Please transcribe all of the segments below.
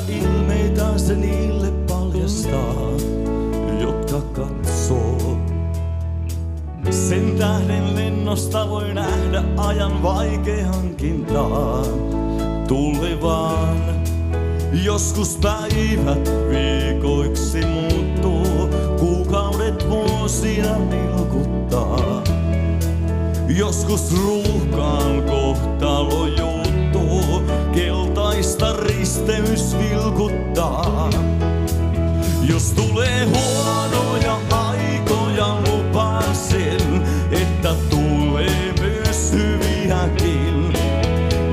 ilmeitä se niille paljastaa, jotka katsoo. Sen tähden lennosta voi nähdä ajan vaikeankin taan tulevaan. Joskus päivät viikoiksi muuttuu, kuukaudet vuosina nilkuttaa. Joskus ruuhkaan kohtalo juuttuu, keltaista risteys vilkuttaa. Jos tulee huonoja aikoja, lupaan sen, että tulee myös hyviäkin.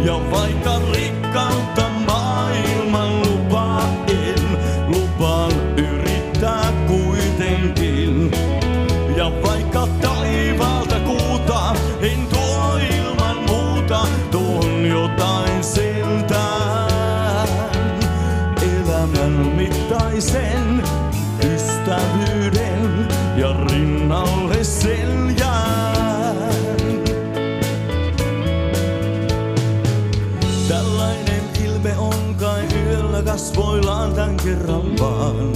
Ja vaikka rikkautta maailman lupaan yrittää kuitenkin. Ja vaikka taivaalta kuuta en tuo ilman muuta, tuon jotain siltään. Elämän mittaisen ystävyyden ja rinnalle sen jään. Tällainen ilme on kai yöllä kasvoillaan tän kerran vaan.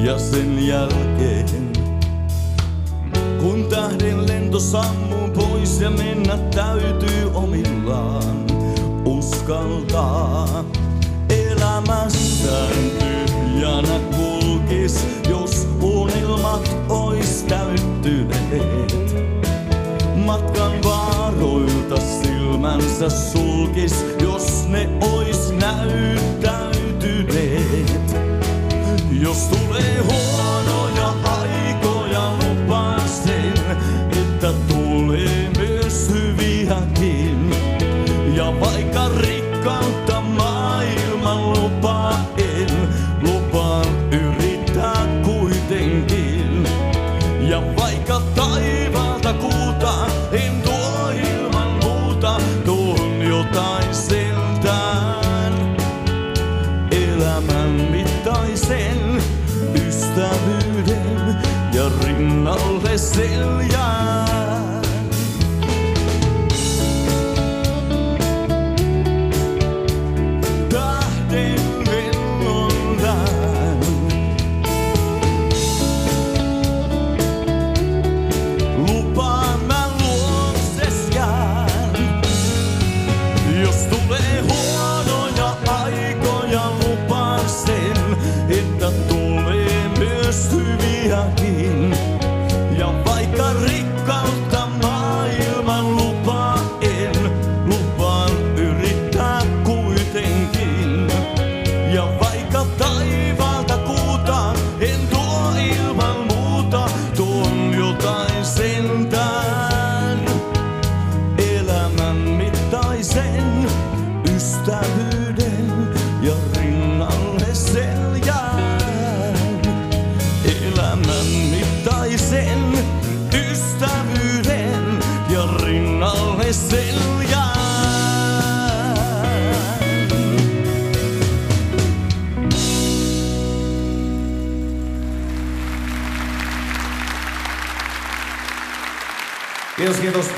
Ja sen jälkeen, kun tähden lento sammuu pois ja mennä täytyy omillaan, uskaltaa elämässään tyhjänä kulkis, jos unelmat ois täyttyneet. Matkan vaaroilta silmänsä sulkis, jos ne ois näyttäytyneet. Jos tulee huonoja aikoja, lupaan sen, että tulee myös hyviäkin. Ja vaikka rikkautta maailman lupaan yrittää kuitenkin. Ja vaikka taivaalta kuuta en tuo ilman muuta, tuon jotain siltään. Elämän mittaisen ystävyyden ja rinnalle sen jään. Tähden lennon tän, lupaan mä luokses jään. Jos tulee huonoja aikoja, lupaan sen, että tulee myös hyviäkin. Ja vaikka rikkautta maailman lupaan yrittää kuitenkin. Ja vaikka taivaalta kuuta en tuo ilman muuta, tuon jotain sentään. Elämän mittaisen ystävyyden ja rinnalle sen jään. Elämän mittaisen ystävyyden ja rinnalle sen jään. Kiitos, kiitos.